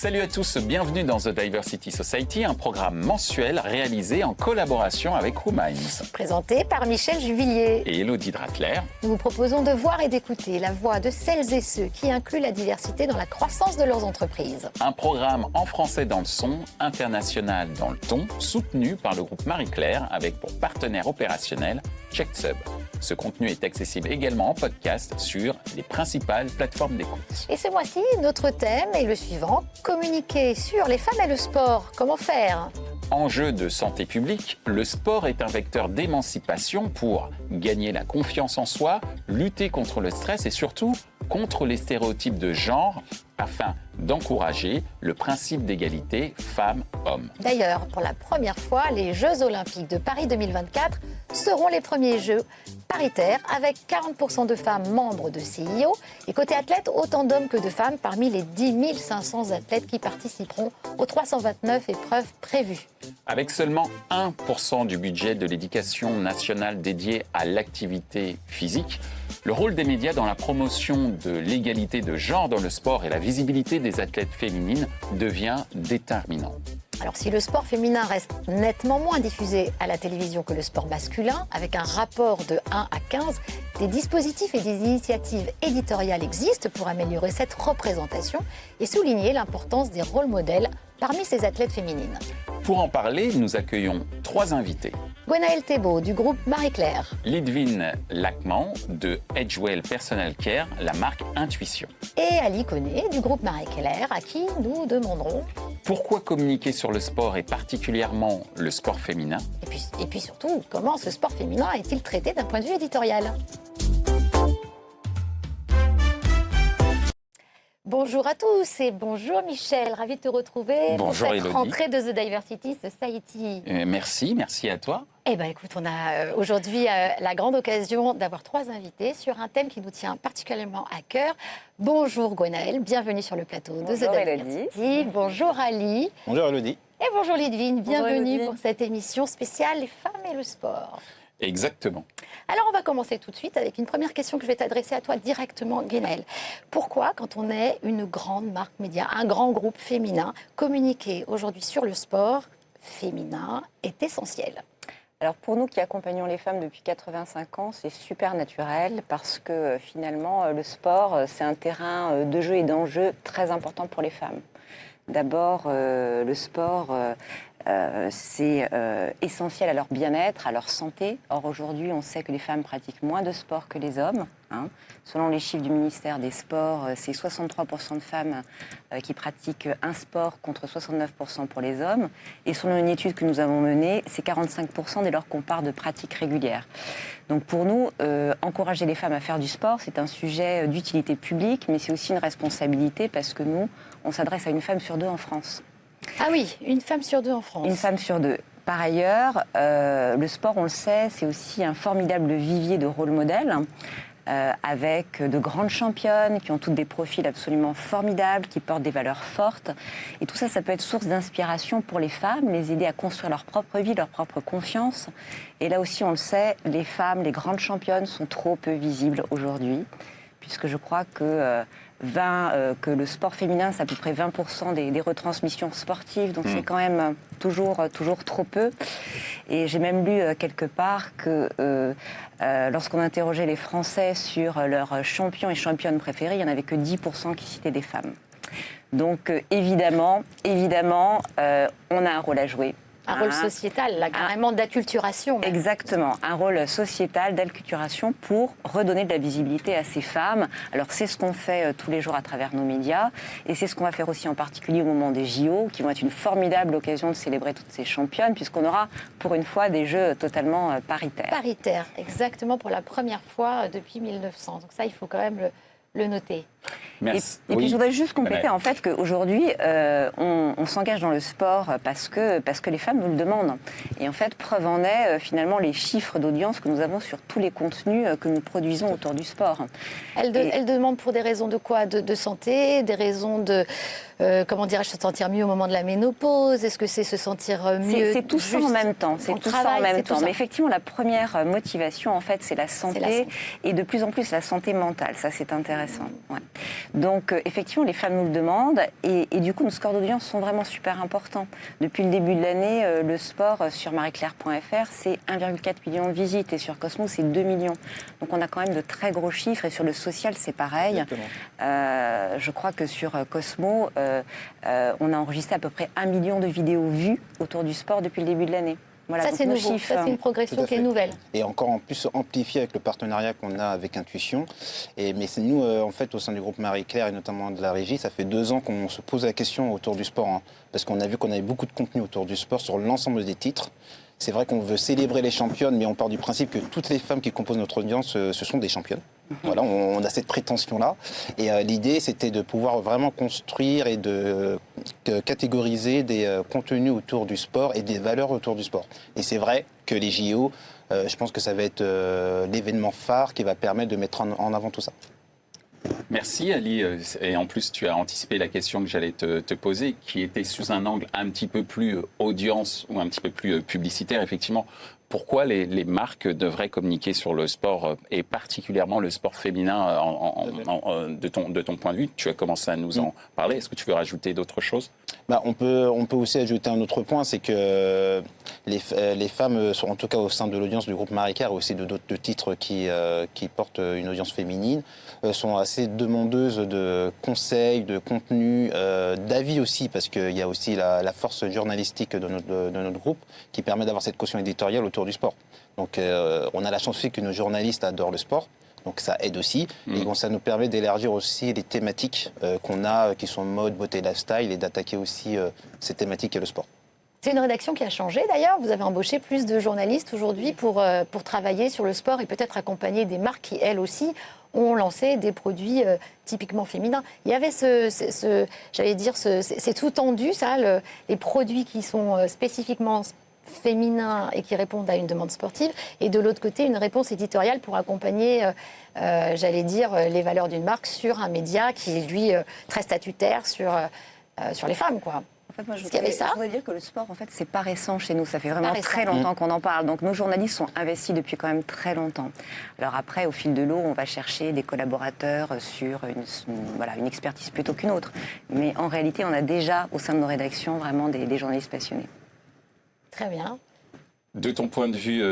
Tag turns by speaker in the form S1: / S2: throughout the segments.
S1: Salut à tous, bienvenue dans The Diversity Society, un programme mensuel réalisé en collaboration avec WoMinds.
S2: Présenté par Michel Juvillier
S1: Et Elodie Dratler.
S2: Nous vous proposons de voir et d'écouter la voix de celles et ceux qui incluent la diversité dans la croissance de leurs entreprises.
S1: Un programme en français dans le son, international dans le ton, soutenu par le groupe Marie-Claire avec pour partenaire opérationnel CheckSub. Ce contenu est accessible également en podcast sur les principales plateformes d'écoute.
S2: Et ce mois-ci, notre thème est le suivant, communiquer sur les femmes et le sport. Comment faire ?
S1: Enjeu de santé publique, le sport est un vecteur d'émancipation pour gagner la confiance en soi, lutter contre le stress et surtout contre les stéréotypes de genre afin d'encourager le principe d'égalité femmes-hommes.
S2: D'ailleurs, pour la première fois, les Jeux Olympiques de Paris 2024 seront les premiers Jeux paritaires avec 40% de femmes membres de CIO et côté athlètes, autant d'hommes que de femmes parmi les 10 500 athlètes qui participeront aux 329 épreuves prévues.
S1: Avec seulement 1% du budget de l'éducation nationale dédié à l'activité physique, le rôle des médias dans la promotion de l'égalité de genre dans le sport et la visibilité des athlètes féminines devient déterminant.
S2: Alors si le sport féminin reste nettement moins diffusé à la télévision que le sport masculin, avec un rapport de 1 à 15, des dispositifs et des initiatives éditoriales existent pour améliorer cette représentation et souligner l'importance des rôles modèles parmi ces athlètes féminines.
S1: Pour en parler, nous accueillons 3 invités.
S2: Gwenaëlle Thébault du groupe Marie-Claire.
S1: Lidvine Lachman de Edgewell Personal Care, la marque Intuition.
S2: Et Ali Koné du groupe Marie-Claire, à qui nous demanderons
S1: pourquoi communiquer sur le sport et particulièrement le sport féminin ?
S2: Et puis surtout, comment ce sport féminin est-il traité d'un point de vue éditorial ? Bonjour à tous et bonjour Michel, ravi de te retrouver
S1: bonjour
S2: pour cette
S1: Elodie.
S2: Rentrée de The Diversity Society.
S1: Merci à toi.
S2: Eh bien écoute, on a aujourd'hui la grande occasion d'avoir 3 invités sur un thème qui nous tient particulièrement à cœur. Bonjour Gwenaëlle, bienvenue sur le plateau de The Diversity. Bonjour Ali.
S3: Bonjour Elodie.
S2: Et bonjour Lidvine, bienvenue
S4: Elodie.
S2: pour cette émission spéciale Les femmes et le sport.
S1: Exactement.
S2: Alors, on va commencer tout de suite avec une première question que je vais t'adresser à toi directement, Gwenaëlle. Pourquoi, quand on est une grande marque média, un grand groupe féminin, communiquer aujourd'hui sur le sport féminin est essentiel ?
S4: Alors pour nous qui accompagnons les femmes depuis 85 ans, c'est super naturel parce que finalement le sport c'est un terrain de jeu et d'enjeu très important pour les femmes. D'abord le sport c'est essentiel à leur bien-être, à leur santé. Or aujourd'hui on sait que les femmes pratiquent moins de sport que les hommes. Selon les chiffres du ministère des Sports, c'est 63% de femmes qui pratiquent un sport contre 69% pour les hommes. Et selon une étude que nous avons menée, c'est 45% dès lors qu'on parle de pratiques régulières. Donc pour nous, encourager les femmes à faire du sport, c'est un sujet d'utilité publique, mais c'est aussi une responsabilité parce que nous, on s'adresse à une femme sur 2 en France.
S2: Ah oui, une femme sur 2 en France.
S4: Une femme sur 2. Par ailleurs, le sport, on le sait, c'est aussi un formidable vivier de rôle modèle. Avec de grandes championnes qui ont toutes des profils absolument formidables, qui portent des valeurs fortes. Et tout ça, ça peut être source d'inspiration pour les femmes, les aider à construire leur propre vie, leur propre confiance. Et là aussi, on le sait, les femmes, les grandes championnes sont trop peu visibles aujourd'hui, puisque je crois que le sport féminin, c'est à peu près 20% des retransmissions sportives, donc c'est quand même toujours trop peu. Et j'ai même lu quelque part que lorsqu'on interrogeait les Français sur leurs champions et championnes préférés, il n'y en avait que 10% qui citaient des femmes. Donc évidemment, on a un rôle à jouer.
S2: Un rôle sociétal, là, carrément d'acculturation. Même.
S4: Exactement, un rôle sociétal d'acculturation pour redonner de la visibilité à ces femmes. Alors c'est ce qu'on fait tous les jours à travers nos médias et c'est ce qu'on va faire aussi en particulier au moment des JO qui vont être une formidable occasion de célébrer toutes ces championnes puisqu'on aura pour une fois des jeux totalement paritaires.
S2: Paritaires, exactement pour la première fois depuis 1900. Donc ça, il faut quand même le noter.
S1: Merci.
S4: Et puis je voudrais juste compléter en fait qu'aujourd'hui on s'engage dans le sport parce que les femmes nous le demandent. Et en fait preuve en est finalement les chiffres d'audience que nous avons sur tous les contenus que nous produisons autour du sport.
S2: Elles demandent pour des raisons de quoi ? De santé, des raisons de comment dirais-je, se sentir mieux au moment de la ménopause. Est-ce que c'est se sentir mieux ?
S4: C'est tout ça en même temps. C'est tout ça en même temps. Mais effectivement la première motivation en fait c'est la santé et de plus en plus la santé mentale. Ça c'est intéressant. Ouais. Donc, effectivement, les femmes nous le demandent et du coup, nos scores d'audience sont vraiment super importants. Depuis le début de l'année, le sport sur marieclaire.fr, c'est 1,4 million de visites et sur Cosmo, c'est 2 millions. Donc, on a quand même de très gros chiffres et sur le social, c'est pareil. Je crois que sur Cosmo, on a enregistré à peu près 1 million de vidéos vues autour du sport depuis le début de l'année. Voilà,
S2: ça, c'est nouveau.
S4: Chiffres,
S2: ça, c'est une progression qui est nouvelle.
S3: Et encore en plus amplifié avec le partenariat qu'on a avec Intuition. Mais c'est nous, en fait, au sein du groupe Marie-Claire et notamment de la régie, ça fait 2 ans qu'on se pose la question autour du sport. Hein, parce qu'on a vu qu'on avait beaucoup de contenu autour du sport sur l'ensemble des titres. C'est vrai qu'on veut célébrer les championnes, mais on part du principe que toutes les femmes qui composent notre audience, ce sont des championnes. Voilà, on a cette prétention-là. Et l'idée, c'était de pouvoir vraiment construire et de catégoriser des contenus autour du sport et des valeurs autour du sport. Et c'est vrai que les JO, je pense que ça va être l'événement phare qui va permettre de mettre en avant tout ça.
S1: Merci Ali, et en plus tu as anticipé la question que j'allais te poser, qui était sous un angle un petit peu plus audience ou un petit peu plus publicitaire. Effectivement, pourquoi les marques devraient communiquer sur le sport et particulièrement le sport féminin de ton point de vue? Tu as commencé à nous en parler. Est-ce que tu veux rajouter d'autres choses?
S3: On peut aussi ajouter un autre point, c'est que les femmes, en tout cas au sein de l'audience du groupe Marie-Claire, et aussi de d'autres titres qui portent une audience féminine, sont assez demandeuses de conseils, de contenu, d'avis aussi, parce qu'il y a aussi la force journalistique de notre groupe qui permet d'avoir cette caution éditoriale autour du sport. Donc on a la chance aussi que nos journalistes adorent le sport. Donc ça aide aussi. Et bon, ça nous permet d'élargir aussi les thématiques qu'on a, qui sont mode, beauté, lifestyle, et d'attaquer aussi ces thématiques et le sport.
S2: C'est une rédaction qui a changé d'ailleurs. Vous avez embauché plus de journalistes aujourd'hui pour travailler sur le sport et peut-être accompagner des marques qui, elles aussi, ont lancé des produits typiquement féminins. Il y avait c'est tout tendu, ça, les produits qui sont spécifiquement féminins et qui répondent à une demande sportive, et de l'autre côté, une réponse éditoriale pour accompagner, les valeurs d'une marque sur un média qui est, lui, très statutaire sur les femmes, quoi.
S4: En fait, moi, je voudrais dire que le sport, en fait, c'est pas récent chez nous. Ça fait vraiment très longtemps qu'on en parle. Donc, nos journalistes sont investis depuis quand même très longtemps. Alors après, au fil de l'eau, on va chercher des collaborateurs sur une expertise plutôt qu'une autre. Mais en réalité, on a déjà, au sein de nos rédactions, vraiment des journalistes passionnés.
S2: Très bien.
S1: De ton point de vue,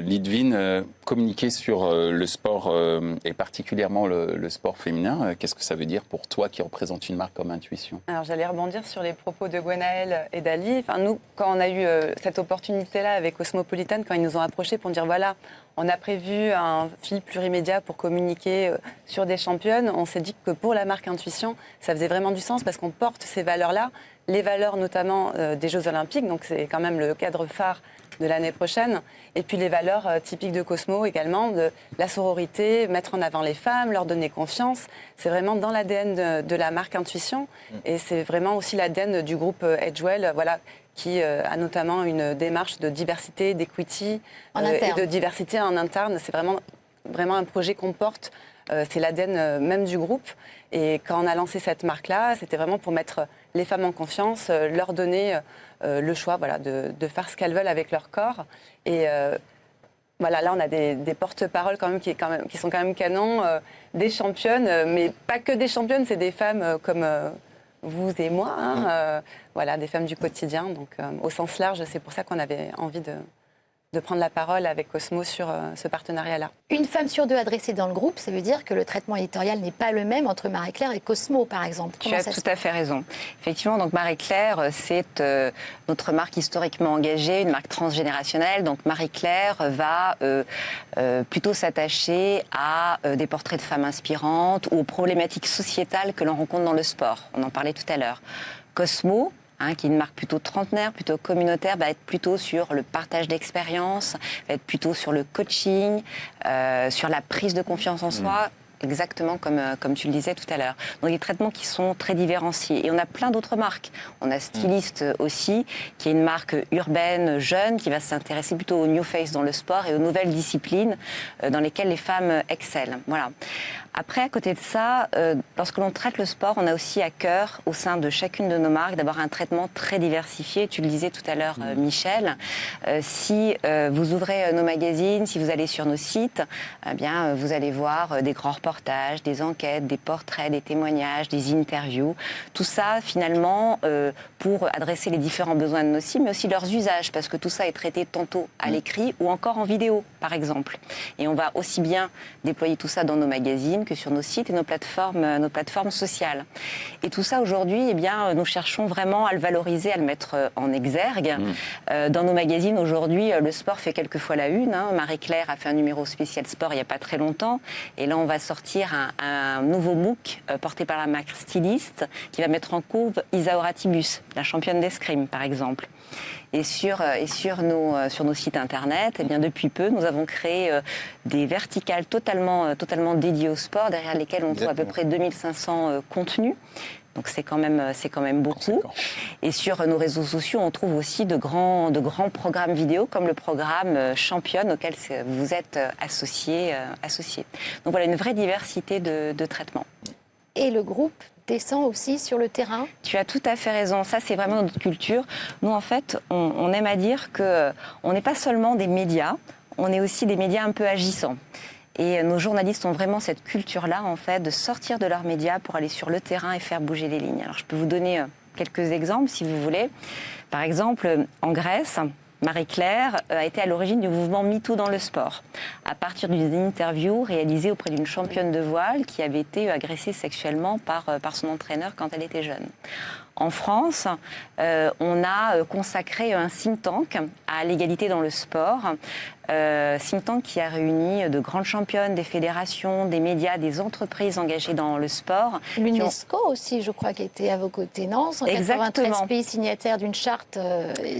S1: Lidvine, communiquer sur le sport et particulièrement le sport féminin, qu'est-ce que ça veut dire pour toi qui représente une marque comme Intuition?
S5: Alors j'allais rebondir sur les propos de Gwenaëlle et d'Ali. Enfin, nous, quand on a eu cette opportunité-là avec Cosmopolitan, quand ils nous ont approchés pour dire voilà, on a prévu un fil plurimédia pour communiquer sur des championnes, on s'est dit que pour la marque Intuition, ça faisait vraiment du sens parce qu'on porte ces valeurs-là, les valeurs notamment des Jeux Olympiques, donc c'est quand même le cadre phare de l'année prochaine, et puis les valeurs typiques de Cosmo également, de la sororité, mettre en avant les femmes, leur donner confiance. C'est vraiment dans l'ADN de la marque Intuition, et c'est vraiment aussi l'ADN du groupe Edgewell, qui a notamment une démarche de diversité, d'equity et de diversité en interne. C'est vraiment un projet qu'on porte. C'est l'ADN même du groupe. Et quand on a lancé cette marque-là, c'était vraiment pour mettre les femmes en confiance, leur donner le choix de faire ce qu'elles veulent avec leur corps. Et là, on a des porte-paroles qui sont quand même canons, des championnes, mais pas que des championnes, c'est des femmes comme vous et moi, des femmes du quotidien. Donc, au sens large, c'est pour ça qu'on avait envie de prendre la parole avec Cosmo sur ce partenariat-là.
S2: Une femme sur 2 adressée dans le groupe, ça veut dire que le traitement éditorial n'est pas le même entre Marie-Claire et Cosmo, par exemple.
S4: Tu as tout à fait raison. Effectivement, donc Marie-Claire, c'est notre marque historiquement engagée, une marque transgénérationnelle. Donc Marie-Claire va plutôt s'attacher à des portraits de femmes inspirantes ou aux problématiques sociétales que l'on rencontre dans le sport. On en parlait tout à l'heure. Cosmo, qui est une marque plutôt trentenaire, plutôt communautaire, va être plutôt sur le partage d'expériences, va être plutôt sur le coaching, sur la prise de confiance en soi, exactement comme tu le disais tout à l'heure. Donc des traitements qui sont très différenciés. Et on a plein d'autres marques. On a Stylist aussi, qui est une marque urbaine, jeune, qui va s'intéresser plutôt au new face dans le sport et aux nouvelles disciplines dans lesquelles les femmes excellent. Voilà. Après, à côté de ça, lorsque l'on traite le sport, on a aussi à cœur, au sein de chacune de nos marques, d'avoir un traitement très diversifié. Tu le disais tout à l'heure, Michel. Si vous ouvrez nos magazines, si vous allez sur nos sites, eh bien, vous allez voir des grands reportages reportages, des enquêtes, des portraits, des témoignages, des interviews. Tout ça, finalement, pour adresser les différents besoins de nos cibles, mais aussi leurs usages, parce que tout ça est traité tantôt à l'écrit ou encore en vidéo, par exemple. Et on va aussi bien déployer tout ça dans nos magazines que sur nos sites et nos plateformes sociales. Et tout ça, aujourd'hui, eh bien, nous cherchons vraiment à le valoriser, à le mettre en exergue. Dans nos magazines, aujourd'hui, le sport fait quelquefois la une. Marie-Claire a fait un numéro spécial sport il n'y a pas très longtemps. Et là, on va sortir un nouveau MOOC porté par la marque Styliste qui va mettre en couve Isaura Tibus, la championne d'escrime, par exemple. Et sur nos sites internet, eh bien, depuis peu, nous avons créé des verticales totalement dédiées au sport, derrière lesquelles on trouve à peu près 2500 contenus. Donc c'est quand même beaucoup. Et sur nos réseaux sociaux, on trouve aussi de grands programmes vidéo, comme le programme Championne, auquel vous êtes associés. Donc voilà, une vraie diversité de traitements.
S2: Et le groupe descend aussi sur le terrain.
S4: Tu as tout à fait raison. Ça, c'est vraiment notre culture. Nous, en fait, on aime à dire qu'on n'est pas seulement des médias, on est aussi des médias un peu agissants. Et nos journalistes ont vraiment cette culture-là, en fait, de sortir de leurs médias pour aller sur le terrain et faire bouger les lignes. Alors, je peux vous donner quelques exemples, si vous voulez. Par exemple, en Grèce, Marie-Claire a été à l'origine du mouvement MeToo dans le sport, à partir d'une interview réalisée auprès d'une championne de voile qui avait été agressée sexuellement par son entraîneur quand elle était jeune. En France, on a consacré un think tank à l'égalité dans le sport, think tank qui a réuni de grandes championnes, des fédérations, des médias, des entreprises engagées dans le sport.
S2: L'UNESCO aussi, je crois, qui était à vos côtés, non ? 193 pays signataires d'une charte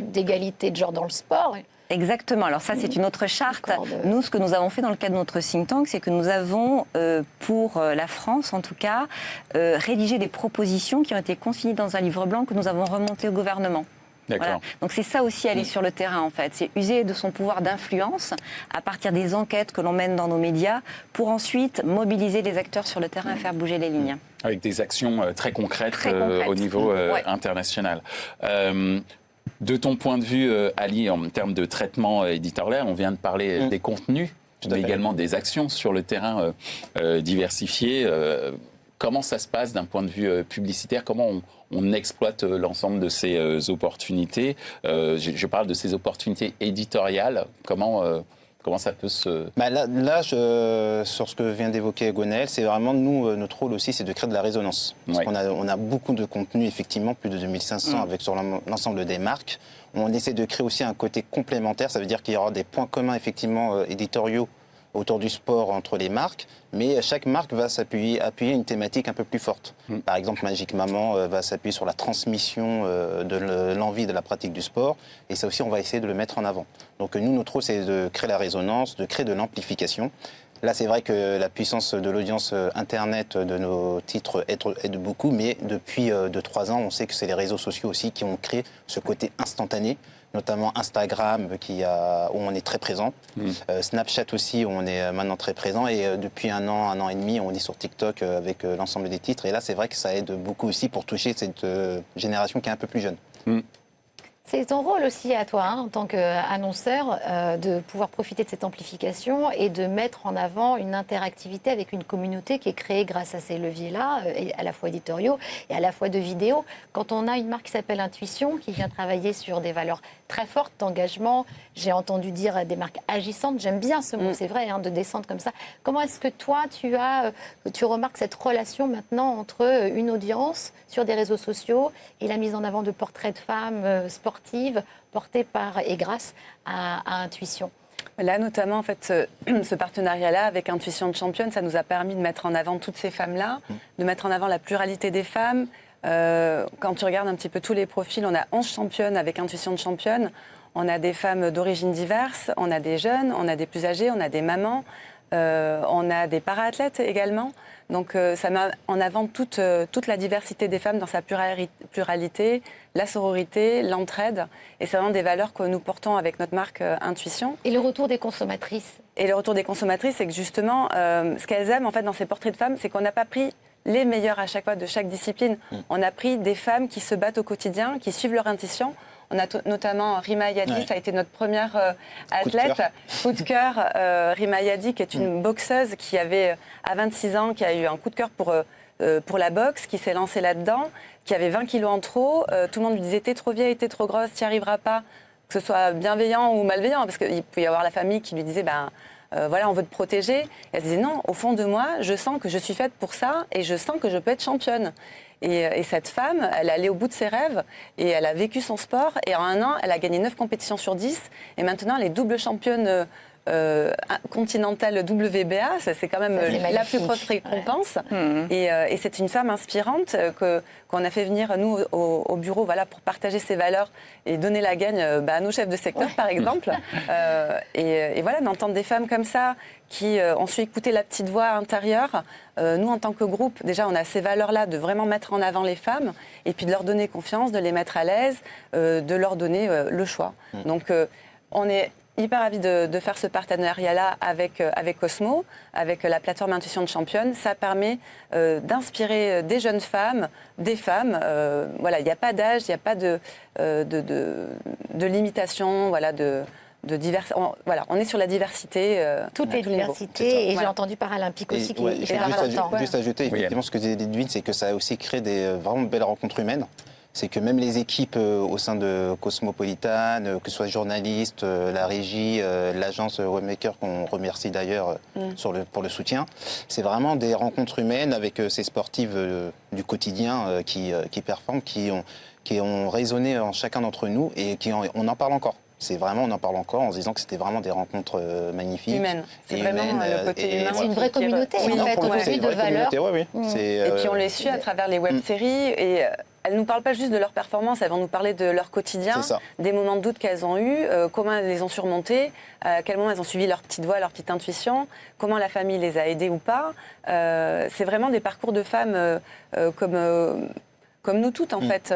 S2: d'égalité de genre dans le sport.
S4: Exactement. Alors ça, c'est une autre charte. Nous, ce que nous avons fait dans le cadre de notre think tank, c'est que nous avons, pour la France en tout cas, rédigé des propositions qui ont été consignées dans un livre blanc que nous avons remonté au gouvernement. Voilà. Donc c'est ça aussi, aller sur le terrain en fait. C'est user de son pouvoir d'influence à partir des enquêtes que l'on mène dans nos médias pour ensuite mobiliser les acteurs sur le terrain et faire bouger les lignes.
S1: Avec des actions très concrètes au niveau international. De ton point de vue, Ali, en termes de traitement éditorial, on vient de parler des contenus, mais également des actions sur le terrain diversifiées. Comment ça se passe d'un point de vue publicitaire ? Comment on exploite l'ensemble de ces opportunités ? Je parle de ces opportunités éditoriales. Comment ça peut se...
S3: Sur ce que vient d'évoquer Gwenaëlle, c'est vraiment, notre rôle aussi, c'est de créer de la résonance. Parce qu'on a beaucoup de contenu, effectivement, plus de 2500 sur l'ensemble des marques. On essaie de créer aussi un côté complémentaire, ça veut dire qu'il y aura des points communs, effectivement, éditoriaux autour du sport entre les marques, mais chaque marque va appuyer une thématique un peu plus forte. Par exemple, Magic Maman va s'appuyer sur la transmission de l'envie de la pratique du sport, et ça aussi, on va essayer de le mettre en avant. Donc nous, notre rôle, c'est de créer la résonance, de créer de l'amplification. Là, c'est vrai que la puissance de l'audience Internet de nos titres aide beaucoup, mais depuis 2-3 ans, on sait que c'est les réseaux sociaux aussi qui ont créé ce côté instantané, notamment Instagram où on est très présent, Snapchat aussi où on est maintenant très présent, et depuis un an et demi on est sur TikTok avec l'ensemble des titres, et là c'est vrai que ça aide beaucoup aussi pour toucher cette génération qui est un peu plus jeune.
S2: C'est ton rôle aussi à toi, en tant qu'annonceur, de pouvoir profiter de cette amplification et de mettre en avant une interactivité avec une communauté qui est créée grâce à ces leviers-là, à la fois éditoriaux et à la fois de vidéos. Quand on a une marque qui s'appelle Intuition, qui vient travailler sur des valeurs très fortes d'engagement, j'ai entendu dire des marques agissantes, j'aime bien ce mot, c'est vrai, de descendre comme ça. Comment est-ce que toi, tu remarques cette relation maintenant entre une audience sur des réseaux sociaux et la mise en avant de portraits de femmes sportives portées par et grâce à Intuition?
S5: Là, notamment, en fait, ce partenariat-là avec Intuition de Championne, ça nous a permis de mettre en avant toutes ces femmes-là, de mettre en avant la pluralité des femmes. Quand tu regardes un petit peu tous les profils, on a 11 championnes avec Intuition de Championne. On a des femmes d'origines diverses, on a des jeunes, on a des plus âgés, on a des mamans, on a des para-athlètes également. Donc ça met en avant toute la diversité des femmes dans sa pluralité, la sororité, l'entraide. Et c'est vraiment des valeurs que nous portons avec notre marque Intuition.
S2: Et le retour des consommatrices?
S5: Et le retour des consommatrices, c'est que justement, ce qu'elles aiment en fait dans ces portraits de femmes, c'est qu'on n'a pas pris les meilleurs à chaque fois de chaque discipline. On a pris des femmes qui se battent au quotidien, qui suivent leur intuition. On a notamment Rima Yadi,
S3: Ouais.
S5: ça a été notre première athlète. Coup de cœur, Rima Yadi, qui est une boxeuse qui avait, à 26 ans, qui a eu un coup de cœur pour la boxe, qui s'est lancée là-dedans, qui avait 20 kilos en trop. Tout le monde lui disait « t'es trop vieille, t'es trop grosse, t'y arriveras pas », que ce soit bienveillant ou malveillant, parce qu'il peut y avoir la famille qui lui disait voilà, on veut te protéger. Et elle disait non, au fond de moi, je sens que je suis faite pour ça et je sens que je peux être championne. Et cette femme, elle est allée au bout de ses rêves et elle a vécu son sport. Et en 1 an, elle a gagné 9 compétitions sur 10. Et maintenant, elle est double championne continentale WBA. C'est quand même la plus grosse récompense. Ouais. Et c'est une femme inspirante qu'on a fait venir, nous, au bureau, voilà, pour partager ses valeurs et donner la gagne à nos chefs de secteur, par exemple. Et voilà, d'entendre des femmes comme ça qui ont su écouter la petite voix intérieure. Nous, en tant que groupe, déjà, on a ces valeurs-là de vraiment mettre en avant les femmes et puis de leur donner confiance, de les mettre à l'aise, de leur donner le choix. Donc, on est hyper ravis de faire ce partenariat-là avec Cosmo, avec la plateforme Intuition de Championne. Ça permet d'inspirer des jeunes femmes, des femmes. Voilà, il n'y a pas d'âge, il n'y a pas de limitation, voilà, voilà, on est sur la diversité.
S2: Toutes les diversités, et j'ai entendu Paralympique aussi qui est important.
S3: Juste ajouter, effectivement, ce que disait Ludwig, c'est que ça a aussi créé des vraiment belles rencontres humaines. C'est que même les équipes au sein de Cosmopolitan, que ce soit journalistes, la régie, l'agence Webmaker, qu'on remercie d'ailleurs pour le soutien, c'est vraiment des rencontres humaines avec ces sportives du quotidien qui performent, qui ont résonné en chacun d'entre nous et on en parle encore. On en parle encore en se disant que c'était vraiment des rencontres magnifiques.
S5: Humaines. C'est vraiment le côté humain.
S2: C'est une vraie communauté, en fait, aujourd'hui, de valeurs.
S5: Et puis on les suit à travers les web-séries et elles ne nous parlent pas juste de leur performance, elles vont nous parler de leur quotidien, des moments de doute qu'elles ont eus, comment elles les ont surmontés, à quel moment elles ont suivi leur petite voix, leur petite intuition, comment la famille les a aidées ou pas. C'est vraiment des parcours de femmes comme nous toutes, en fait.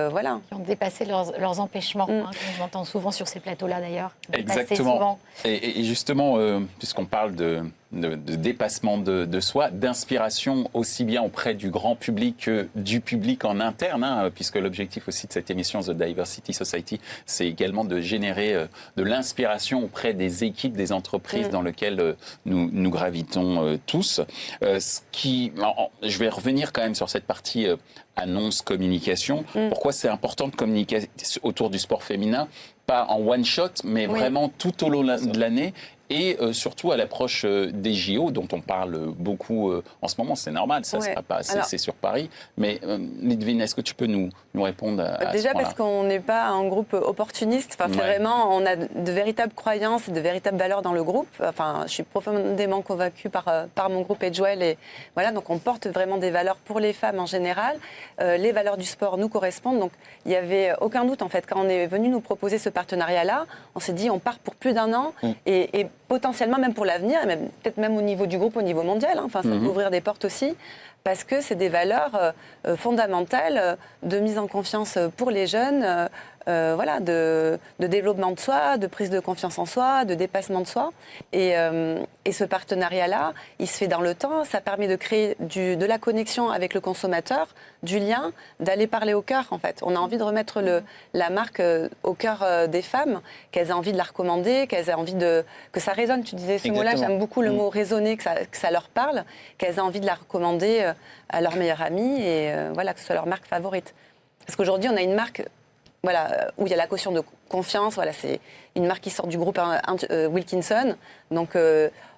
S5: Voilà.
S2: Qui ont dépassé leurs empêchements, comme on entend souvent sur ces plateaux-là, d'ailleurs.
S1: Exactement. Et justement, puisqu'on parle de dépassement de soi, d'inspiration aussi bien auprès du grand public que du public en interne, puisque l'objectif aussi de cette émission The Diversity Society, c'est également de générer de l'inspiration auprès des équipes, des entreprises dans lesquelles nous gravitons tous. Je vais revenir quand même sur cette partie annonce, communication. Pourquoi c'est important de communiquer autour du sport féminin, pas en one shot, mais vraiment tout au long de l'année. Et surtout à l'approche des JO, dont on parle beaucoup en ce moment, c'est normal, ça ne sera pas assez sur Paris. Mais Ludwig, est-ce que tu peux nous répondre à
S5: déjà
S1: ce point-là ?
S5: Parce qu'on n'est pas un groupe opportuniste. Enfin, c'est vraiment, on a de véritables croyances, de véritables valeurs dans le groupe. Enfin, je suis profondément convaincue par mon groupe et Joël. Et voilà, donc on porte vraiment des valeurs pour les femmes en général. Les valeurs du sport nous correspondent. Donc il n'y avait aucun doute en fait quand on est venu nous proposer ce partenariat-là. On s'est dit, on part pour plus d'1 an et potentiellement même pour l'avenir, peut-être même au niveau du groupe, au niveau mondial. Enfin, ça peut ouvrir des portes aussi, parce que c'est des valeurs fondamentales de mise en confiance pour les jeunes, voilà, de développement de soi, de prise de confiance en soi, de dépassement de soi. Et ce partenariat-là, il se fait dans le temps. Ça permet de créer de la connexion avec le consommateur, du lien, d'aller parler au cœur, en fait. On a envie de remettre la marque au cœur des femmes, qu'elles aient envie de la recommander, qu'elles aient envie que ça résonne. Tu disais ce mot-là, j'aime beaucoup le mot résonner, que ça leur parle, qu'elles aient envie de la recommander à leur meilleure amie et voilà, que ce soit leur marque favorite. Parce qu'aujourd'hui, on a une marque où il y a la caution de confiance. Voilà, c'est une marque qui sort du groupe Wilkinson. Donc,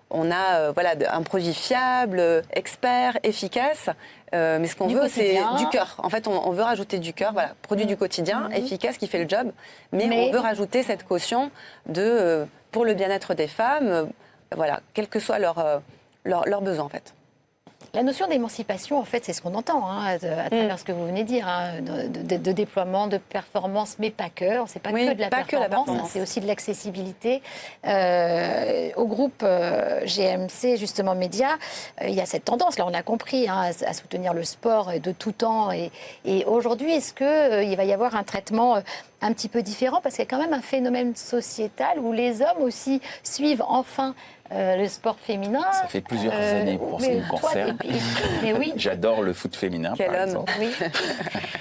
S5: on a un produit fiable, expert, efficace. Mais ce qu'on veut, c'est du cœur. En fait, on veut rajouter du cœur. Voilà, produit du quotidien, efficace, qui fait le job. Mais on veut rajouter cette caution pour le bien-être des femmes, voilà, quels que soient leurs besoins, en fait.
S2: La notion d'émancipation, en fait, c'est ce qu'on entend à travers ce que vous venez de dire, de déploiement, de performance, mais pas que. C'est pas que de la performance, c'est aussi de l'accessibilité. Au groupe GMC, justement, Média, il y a cette tendance, là, on a compris, à soutenir le sport de tout temps. Et aujourd'hui, est-ce qu'il va y avoir un traitement un petit peu différent parce qu'il y a quand même un phénomène sociétal où les hommes aussi suivent enfin le sport féminin.
S1: Ça fait plusieurs années pour ce qui me concerne.
S2: Mais oui.
S1: J'adore le foot féminin,
S5: Quel
S1: par
S5: homme.
S1: exemple.
S2: Oui.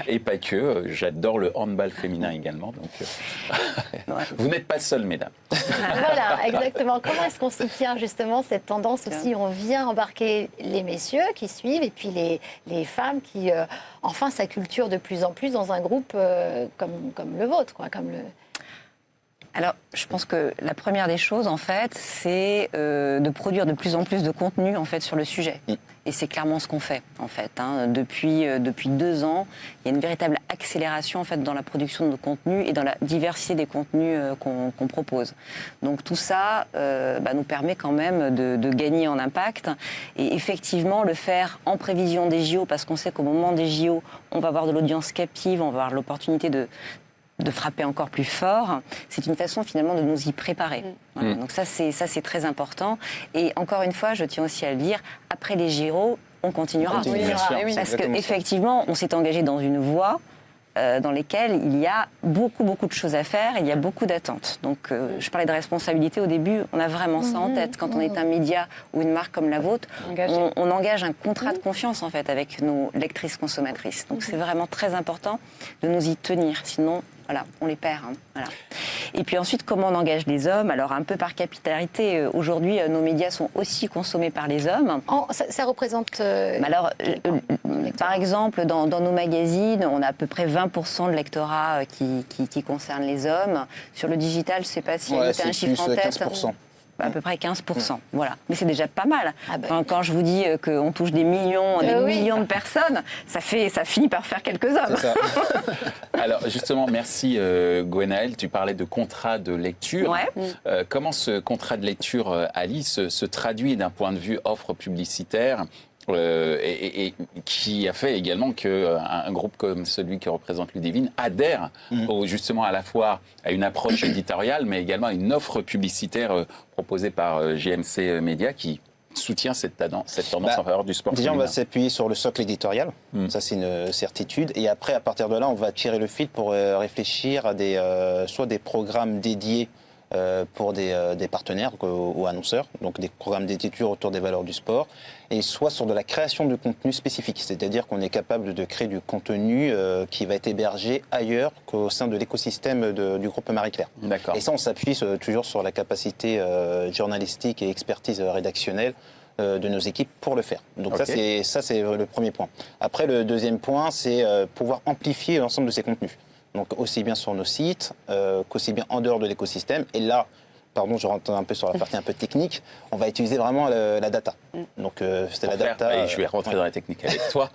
S1: Et pas que, j'adore le handball féminin également. Donc, vous n'êtes pas seuls, mesdames.
S2: Voilà, exactement. Comment est-ce qu'on soutient justement cette tendance aussi? On vient embarquer les messieurs qui suivent et puis les femmes qui enfin s'acculturent de plus en plus dans un groupe comme le vôtre, quoi, comme le...
S4: Alors, je pense que la première des choses, en fait, c'est de produire de plus en plus de contenu, en fait, sur le sujet. Et c'est clairement ce qu'on fait, en fait. Depuis 2 ans, il y a une véritable accélération, en fait, dans la production de nos contenus et dans la diversité des contenus qu'on propose. Donc, tout ça nous permet quand même de gagner en impact. Et effectivement, le faire en prévision des JO, parce qu'on sait qu'au moment des JO, on va avoir de l'audience captive, on va avoir l'opportunité de frapper encore plus fort, c'est une façon finalement de nous y préparer. Voilà. Donc ça c'est très important. Et encore une fois, je tiens aussi à le dire, après les JO, on continuera.
S1: Bien sûr.
S4: Parce qu'effectivement, on s'est engagé dans une voie dans lesquelles il y a beaucoup de choses à faire, et il y a beaucoup d'attentes. Donc je parlais de responsabilité au début, on a vraiment ça en tête. Quand on est un média ou une marque comme la vôtre, on engage un contrat de confiance en fait avec nos lectrices consommatrices. Donc c'est vraiment très important de nous y tenir, sinon voilà, on les perd. Voilà. Et puis ensuite, comment on engage les hommes? Alors un peu par capillarité, aujourd'hui nos médias sont aussi consommés par les hommes.
S2: Ça représente...
S4: par exemple, dans nos magazines, on a à peu près 20% de lectorat qui concerne les hommes. Sur le digital, je ne sais pas si
S3: Ouais,
S4: un chiffre en tête.
S3: 15%.
S4: À peu près 15%. Voilà. Mais c'est déjà pas mal. Quand je vous dis qu'on touche des millions de personnes, ça finit par faire quelques hommes.
S3: C'est ça.
S1: Alors justement, merci Gwenaëlle, tu parlais de contrat de lecture.
S4: Ouais.
S1: Comment ce contrat de lecture, Alice, se traduit d'un point de vue offre publicitaire et qui a fait également qu'un groupe comme celui que représente Ludivine adhère justement à la fois à une approche éditoriale, mais également à une offre publicitaire proposée par JMC Média qui soutient cette tendance en faveur du sport
S3: Déjà,
S1: féminin.
S3: on va s'appuyer sur le socle éditorial, ça c'est une certitude. Et après, à partir de là, on va tirer le fil pour réfléchir à soit des programmes dédiés pour des partenaires ou annonceurs, donc des programmes d'écriture autour des valeurs du sport, et soit sur de la création de contenu spécifique, c'est-à-dire qu'on est capable de créer du contenu qui va être hébergé ailleurs qu'au sein de l'écosystème du groupe Marie-Claire.
S1: D'accord.
S3: Et ça, on s'appuie toujours sur la capacité journalistique et expertise rédactionnelle de nos équipes pour le faire. Donc ça, c'est le premier point. Après, le deuxième point, c'est pouvoir amplifier l'ensemble de ces contenus. Donc aussi bien sur nos sites qu'aussi bien en dehors de l'écosystème. Et là, pardon, je rentre un peu sur la partie un peu technique, on va utiliser vraiment la data. Donc c'est la data.
S1: Et je vais rentrer dans la technique avec toi.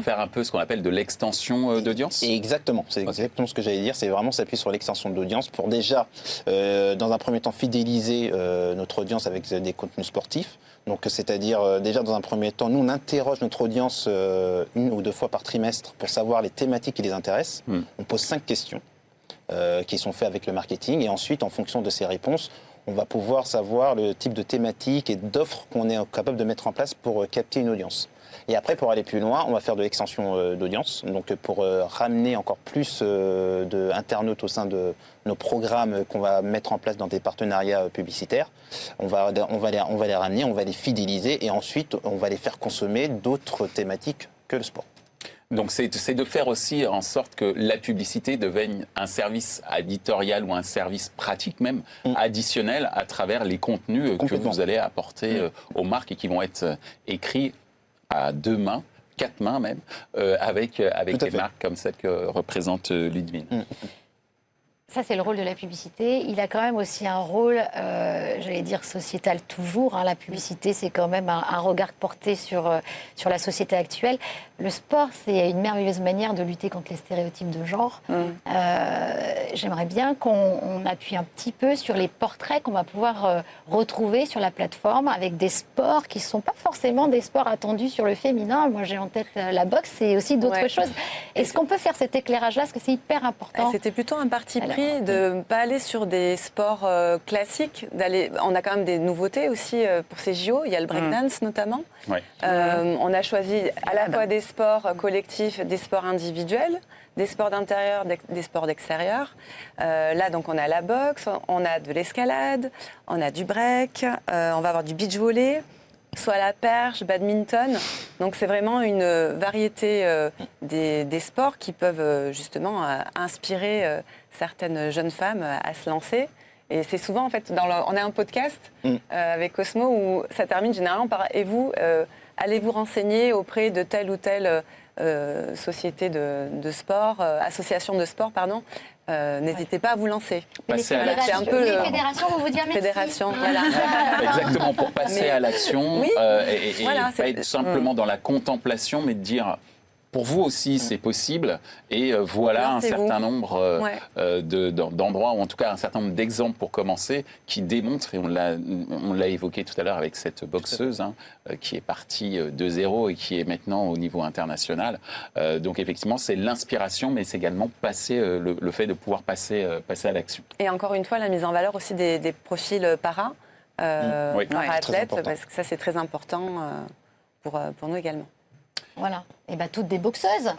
S1: Faire un peu ce qu'on appelle de l'extension d'audience.
S3: Exactement, c'est exactement ce que j'allais dire. C'est vraiment s'appuyer sur l'extension d'audience pour déjà, dans un premier temps, fidéliser notre audience avec des contenus sportifs. Donc, c'est-à-dire, déjà, dans un premier temps, nous, on interroge notre audience 1 ou 2 fois par trimestre pour savoir les thématiques qui les intéressent. On pose 5 questions qui sont faites avec le marketing. Et ensuite, en fonction de ces réponses, on va pouvoir savoir le type de thématique et d'offres qu'on est capable de mettre en place pour capter une audience. Et après, pour aller plus loin, on va faire de l'extension d'audience, donc pour ramener encore plus d'internautes au sein de nos programmes qu'on va mettre en place dans des partenariats publicitaires. On va les ramener, on va les fidéliser et ensuite, on va les faire consommer d'autres thématiques que le sport.
S1: Donc c'est de faire aussi en sorte que la publicité devienne un service éditorial ou un service pratique même additionnel à travers les contenus que vous allez apporter aux marques et qui vont être écrits à 2 mains, 4 mains même, avec des marques comme celle que représente Ludivine.
S2: Ça, c'est le rôle de la publicité. Il a quand même aussi un rôle, j'allais dire, sociétal toujours. La publicité, c'est quand même un regard porté sur la société actuelle. Le sport, c'est une merveilleuse manière de lutter contre les stéréotypes de genre. J'aimerais bien qu'on appuie un petit peu sur les portraits qu'on va pouvoir retrouver sur la plateforme avec des sports qui ne sont pas forcément des sports attendus sur le féminin. Moi, j'ai en tête la boxe et aussi d'autres choses. Est-ce qu'on peut faire cet éclairage-là? Parce que c'est hyper important.
S5: C'était plutôt un parti pris de ne pas aller sur des sports classiques. On a quand même des nouveautés aussi pour ces JO. Il y a le breakdance notamment. On a choisi à la fois des sports collectifs, des sports individuels. des sports d'intérieur, des sports d'extérieur. Là, donc, on a la boxe, on a de l'escalade, on a du break, on va avoir du beach volley, soit la perche, badminton. Donc, c'est vraiment une variété des sports qui peuvent justement inspirer certaines jeunes femmes à se lancer. Et c'est souvent, en fait, on a un podcast avec Cosmo où ça termine généralement par « Et vous, allez vous renseigner auprès de telle ou telle société de sport, association de sport, pardon. N'hésitez pas à vous lancer.
S1: Passer à l'action.
S2: Les fédérations vont vous dire merci.
S5: Fédération, voilà.
S1: Exactement, pour passer à l'action
S5: Oui,
S1: et
S5: voilà,
S1: pas être simplement dans la contemplation, mais de dire... Pour vous aussi, c'est possible. Et voilà un certain nombre d'endroits, ou en tout cas un certain nombre d'exemples pour commencer, qui démontrent, et on l'a évoqué tout à l'heure avec cette boxeuse, qui est partie de zéro et qui est maintenant au niveau international. Donc effectivement, c'est l'inspiration, mais c'est également le fait de pouvoir passer à l'action.
S5: Et encore une fois, la mise en valeur aussi des profils para-athlètes, parce que ça, c'est très important pour nous également.
S2: Voilà, et bien toutes des boxeuses,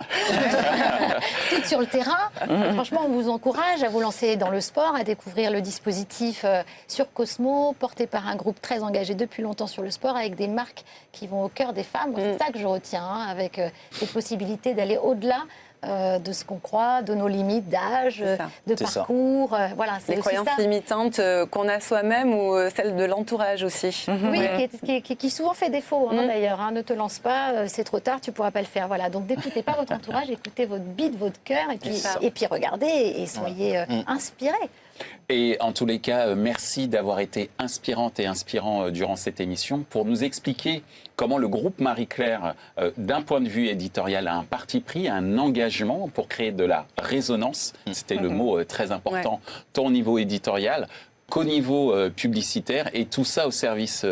S2: toutes sur le terrain. Franchement, on vous encourage à vous lancer dans le sport, à découvrir le dispositif sur Cosmo, porté par un groupe très engagé depuis longtemps sur le sport, avec des marques qui vont au cœur des femmes. C'est ça que je retiens, avec cette possibilité d'aller au-delà de ce qu'on croit, de nos limites d'âge, de parcours. Voilà, c'est
S5: les
S2: aussi
S5: croyances
S2: ça.
S5: limitantes qu'on a soi-même ou celles de l'entourage aussi.
S2: Oui, qui souvent fait défaut d'ailleurs. Ne te lance pas, c'est trop tard, tu ne pourras pas le faire. Voilà. Donc n'écoutez pas votre entourage, écoutez votre beat, votre cœur, et puis regardez et soyez inspirés.
S1: Et en tous les cas, merci d'avoir été inspirante et inspirant durant cette émission pour nous expliquer comment le groupe Marie-Claire, d'un point de vue éditorial, a un parti pris, un engagement pour créer de la résonance. C'était le mot très important, tant au niveau éditorial qu'au niveau publicitaire, et tout ça au service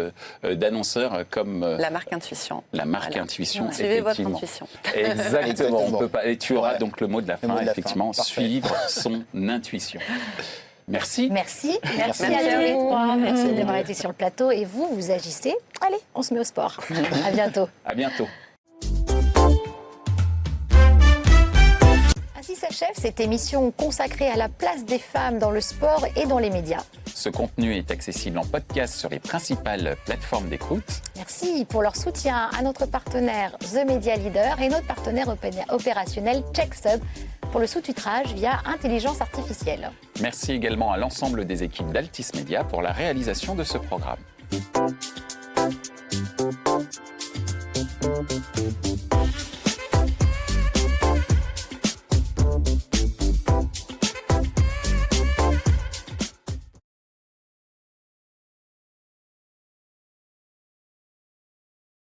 S1: d'annonceurs comme...
S5: la marque Intuition.
S1: La marque Intuition,
S5: suivez
S1: effectivement.
S5: votre intuition.
S1: Exactement. On peut pas, et tu auras donc le mot de la fin, effectivement,
S3: Parfait.
S1: suivre son intuition. Merci.
S2: Merci à tous les trois. Merci d'avoir été sur le plateau. Et vous agissez. Allez, on se met au sport. À bientôt.
S1: À bientôt.
S2: Ainsi s'achève cette émission consacrée à la place des femmes dans le sport et dans les médias.
S1: Ce contenu est accessible en podcast sur les principales plateformes d'écoute.
S2: Merci pour leur soutien à notre partenaire The Media Leader et notre partenaire opérationnel CheckSub pour le sous-titrage via intelligence artificielle.
S1: Merci également à l'ensemble des équipes d'Altis Media pour la réalisation de ce programme.